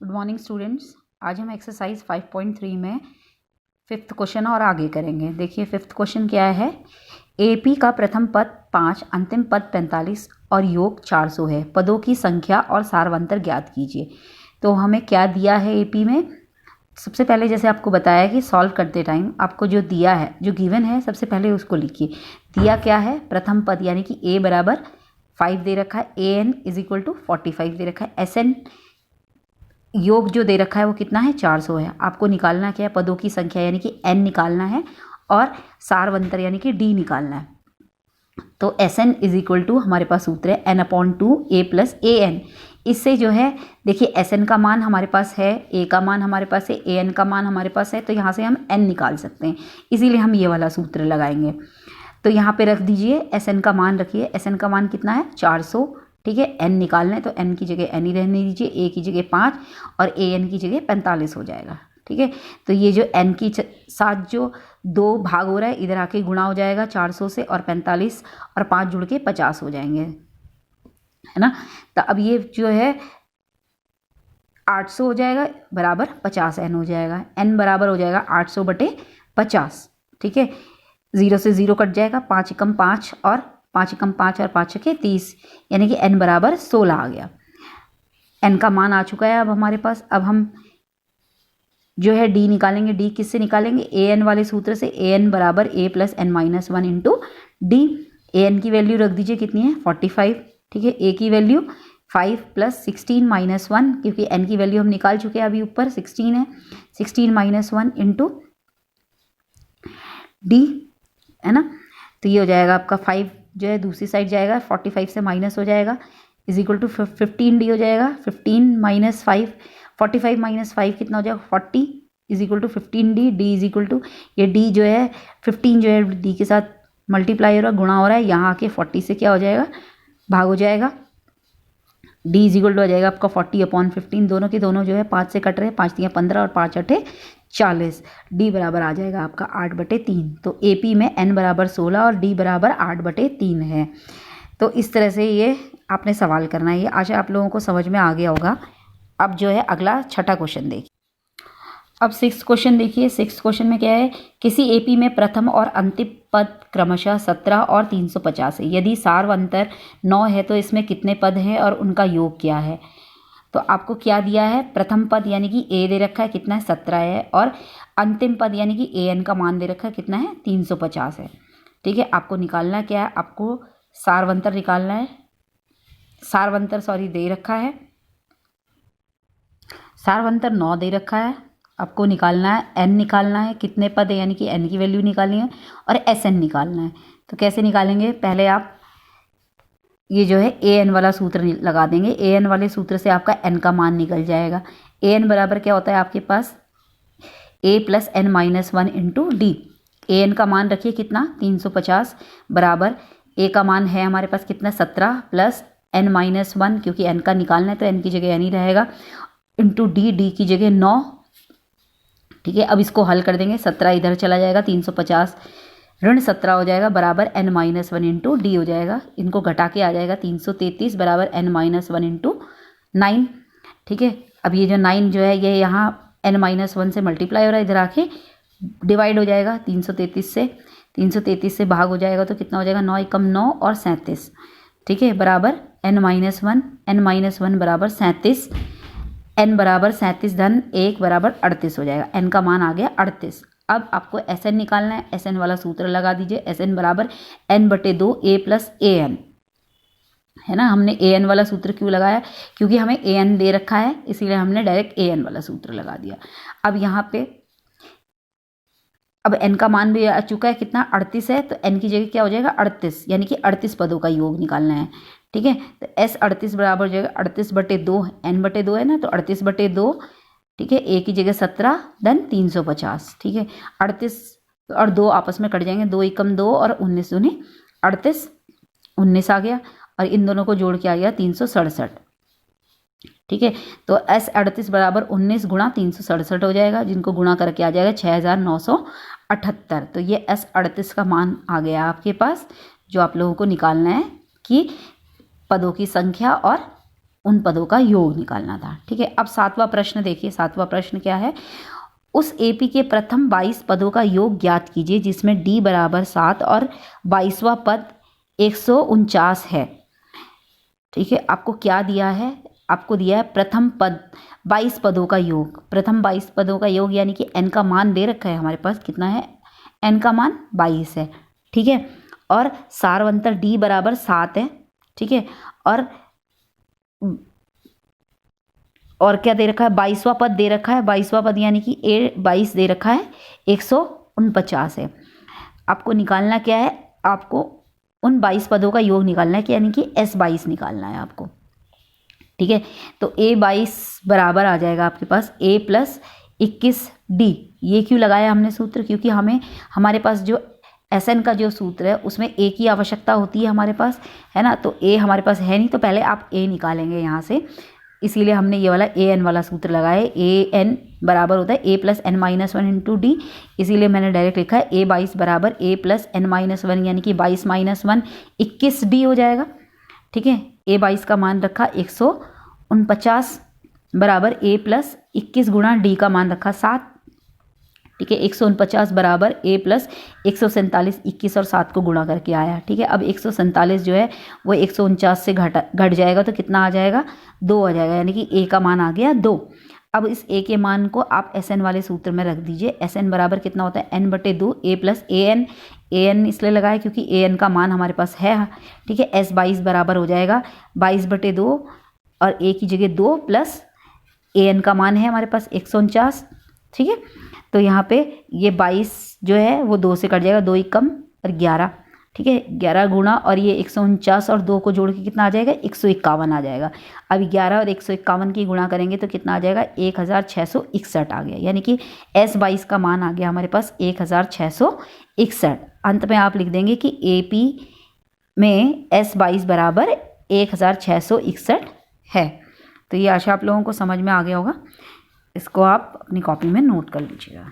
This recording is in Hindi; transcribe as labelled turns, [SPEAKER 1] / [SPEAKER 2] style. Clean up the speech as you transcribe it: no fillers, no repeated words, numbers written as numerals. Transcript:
[SPEAKER 1] Good morning students. आज हम एक्सरसाइज 5.3 में 5th क्वेश्चन और आगे करेंगे। देखिए 5th क्वेश्चन क्या है। एपी का प्रथम पद 5, अंतिम पद 45 और योग 400 है। पदों की संख्या और सारवंतर ज्ञात कीजिए। तो हमें क्या दिया है एपी में। सबसे पहले जैसे आपको बताया कि सॉल्व करते टाइम आपको जो दिया है, जो गिवन है, सबसे पहले उसको लिखिए। दिया क्या है, प्रथम पद यानी कि ए बराबर 5 दे रखा है, A N is equal to 45 दे रखा है, एस एन योग जो दे रखा है वो कितना है, 400 है। आपको निकालना क्या है, पदों की संख्या यानी कि n निकालना है और सारवंतर यानी कि d निकालना है। तो S N is equal to हमारे पास सूत्र है n/2 a plus A N. इससे जो है देखिए एस एन का मान हमारे पास है, ए का मान हमारे पास है, ए एन का मान हमारे पास है, तो यहाँ से हम n निकाल सकते हैं। इसीलिए हम ये वाला सूत्र लगाएंगे। तो यहाँ पे रख दीजिए, एस एन का मान रखिए। एस एन का मान कितना है, 400। ठीक है, n निकालना है तो n की जगह n ही रहने दीजिए, a की जगह 5 और a n की जगह 45 हो जाएगा। ठीक है, तो ये जो n की साथ जो 2 भाग हो रहा है, इधर आके गुणा हो जाएगा 400 से, और 45 और 5 जुड़ के 50 हो जाएंगे, है ना। तो अब ये जो है 800 हो जाएगा बराबर 50n हो जाएगा। n बराबर हो जाएगा 800/50। ठीक है, 0 से 0 कट जाएगा, 5 एकम 5 और 5 एकम 5 और 5 छके 30, यानी कि n बराबर 16 आ गया। n का मान आ चुका है अब हमारे पास। अब हम जो है d निकालेंगे। d किससे निकालेंगे, ए एन वाले सूत्र से। ए एन बराबर a plus n minus 1 into D. A N की वैल्यू रख दीजिए, कितनी है, 45। ठीक है, a की वैल्यू 5 प्लस 16 माइनस 1, क्योंकि n की वैल्यू हम निकाल चुके हैं, अभी ऊपर 16 है, 16 माइनस 1 इंटू डी, है ना। तो ये हो जाएगा आपका 5 जो है दूसरी साइड जाएगा, 45 से माइनस हो जाएगा, इज इक्वल टू 15d हो जाएगा। 15 माइनस 5, 45 माइनस 5 कितना हो जाएगा, 40 is equal to 15d। d is equal to, ये d जो है 15 जो है d के साथ मल्टीप्लाई हो रहा है, गुणा हो रहा है, यहाँ आके 40 से क्या हो जाएगा, भाग हो जाएगा। d इज इक्वल टू हो जाएगा आपका 40/15। दोनों के दोनों जो है 5 से कट रहे हैं, 5 × 15 और 5 × 8 40। d बराबर आ जाएगा आपका 8/3। तो AP में n बराबर 16 और d बराबर 8/3 है। तो इस तरह से ये आपने सवाल करना है। ये आशा आप लोगों को समझ में आ गया होगा। अब जो है अगला छठा क्वेश्चन देखिए। अब 6th क्वेश्चन देखिए। 6th क्वेश्चन में क्या है, किसी AP में प्रथम और अंतिम पद क्रमशः 17 और 350 है। यदि सारवंतर 9 है तो इसमें कितने पद हैं और उनका योग क्या है। तो आपको क्या दिया है, प्रथम पद यानी कि a दे रखा है, कितना है, 17 है, और अंतिम पद यानी कि an का मान दे रखा है, कितना है, 350 है। ठीक है, आपको निकालना क्या है, आपको सारवंतर निकालना है। सारवंतर दे रखा है, सारवंतर 9 दे रखा है। आपको निकालना है, n निकालना है, कितने पद है यानी कि n की वैल्यू निकालनी है, और SN निकालना है। तो कैसे निकालेंगे, पहले आप ये जो है AN वाला सूत्र लगा देंगे। AN वाले सूत्र से आपका n का मान निकल जाएगा। AN बराबर क्या होता है आपके पास, a plus n minus 1 into D. AN का मान रखिए कितना, 350 बराबर a का मान है हमारे पास कितना, 17 प्लस n माइनस 1, क्योंकि n का निकालना है तो n की जगह n ही रहेगा, इंटू डी की जगह 9। ठीक है, अब इसको हल कर देंगे, 17 इधर चला जाएगा, 350 ऋण 17 हो जाएगा, बराबर n माइनस 1 इंटू डी हो जाएगा। इनको घटा के आ जाएगा 333 बराबर n माइनस 1 इंटू 9। ठीक है, अब ये जो 9 जो है ये यहाँ n माइनस 1 से मल्टीप्लाई हो रहा है, इधर आके डिवाइड हो जाएगा 333 से। 333 से भाग हो जाएगा तो कितना हो जाएगा, 9 एकम 9 और 37। ठीक है, बराबर n माइनस 1 बराबर 37, n बराबर 37 धन 1 बराबर 38 हो जाएगा। n का मान आ गया 38। अब आपको SN निकालना है। SN वाला सूत्र लगा दीजिए। SN बराबर n/2 a plus A N, है ना। हमने AN वाला सूत्र क्यों लगाया, क्योंकि हमें AN दे रखा है, इसीलिए हमने डायरेक्ट AN वाला सूत्र लगा दिया। अब यहाँ पे अब n का मान भी आ चुका है, कितना, 38 है, तो n की जगह क्या हो जाएगा, 38, यानी कि 38 पदों का योग निकालना है। ठीक है, तो S 38 बराबर हो जाएगा 38/2, n/2 है ना, तो 38/2। ठीक है, a की जगह 17 धन 350। ठीक है, 38 और 2 आपस में कट जाएंगे, 2 एकम 2 और 19 दूनी 38, 19 आ गया, और इन दोनों को जोड़ के आ गया 367। ठीक है, तो S 38 बराबर 19 गुणा 367 हो जाएगा, जिनको गुणा करके आ जाएगा 6978। तो ये S 38 का मान आ गया आपके पास, जो आप लोगों को निकालना है कि पदों की संख्या और उन पदों का योग निकालना था। ठीक है, अब 7वां प्रश्न देखिए। 7वां प्रश्न क्या है? उस एपी के प्रथम 22 पदों का योग ज्ञात कीजिए जिसमें डी बराबर 7 और 22वां पद 149 है। ठीक है, आपको क्या दिया है? आपको दिया है प्रथम पद 22 पदों का योग। प्रथम 22 पदों का योग यानी कि n का मान दे रखा है हमारे पास, कितना है? n का मान 22 है। ठीक है, और सारवंतर d बराबर 7 है। ठीक है, और क्या दे रखा है? 22वां पद दे रखा है। 22वां पद यानी कि A22 दे रखा है, 149 है। आपको निकालना क्या है? आपको उन 22 पदों का योग निकालना है, कि यानी कि S22 निकालना है आपको। ठीक है, तो A22 बराबर आ जाएगा आपके पास A प्लस 21D। ये क्यों लगाया हमने सूत्र? क्योंकि हमारे पास जो SN का जो सूत्र है उसमें A की आवश्यकता होती है हमारे पास, है ना। तो A हमारे पास है नहीं, तो पहले आप A निकालेंगे यहाँ से, इसीलिए हमने ये वाला AN वाला सूत्र लगाया है। AN बराबर होता है A plus N minus 1 into D, इसीलिए मैंने डायरेक्ट लिखा है A22 बराबर A प्लस N माइनस 1, यानी कि 22 माइनस 1 21D हो जाएगा। ठीक है, A22 का मान रखा 149 बराबर A प्लस 21 गुणा D का मान रखा 7। ठीक है, 149 बराबर A प्लस 147, 21 और 7 को गुणा करके आया। ठीक है, अब 147 जो है वो 149 से घट जाएगा, तो कितना आ जाएगा? 2 आ जाएगा, यानी कि A का मान आ गया 2। अब इस A के मान को आप SN वाले सूत्र में रख दीजिए। SN बराबर कितना होता है? N/2 A plus AN। AN इसलिए लगाया क्योंकि AN का मान हमारे पास है। ठीक है, S22 बराबर हो जाएगा 22/2 और A की जगह 2 प्लस AN का मान है हमारे पास 149। ठीक है, तो यहाँ पे ये 22 जो है वो 2 से कट जाएगा, 2 एकम और 11। ठीक है, 11 गुणा और ये 149 और 2 को जोड़ के कितना आ जाएगा? 151 आ जाएगा। अब 11 और 151 की गुणा करेंगे तो कितना आ जाएगा? 1661 आ गया, यानी कि S22 का मान आ गया हमारे पास 1661। अंत में आप लिख देंगे कि AP में S22 बराबर 1661 है। तो ये आशा आप लोगों को समझ में आ गया होगा। इसको आप अपनी कॉपी में नोट कर लीजिएगा।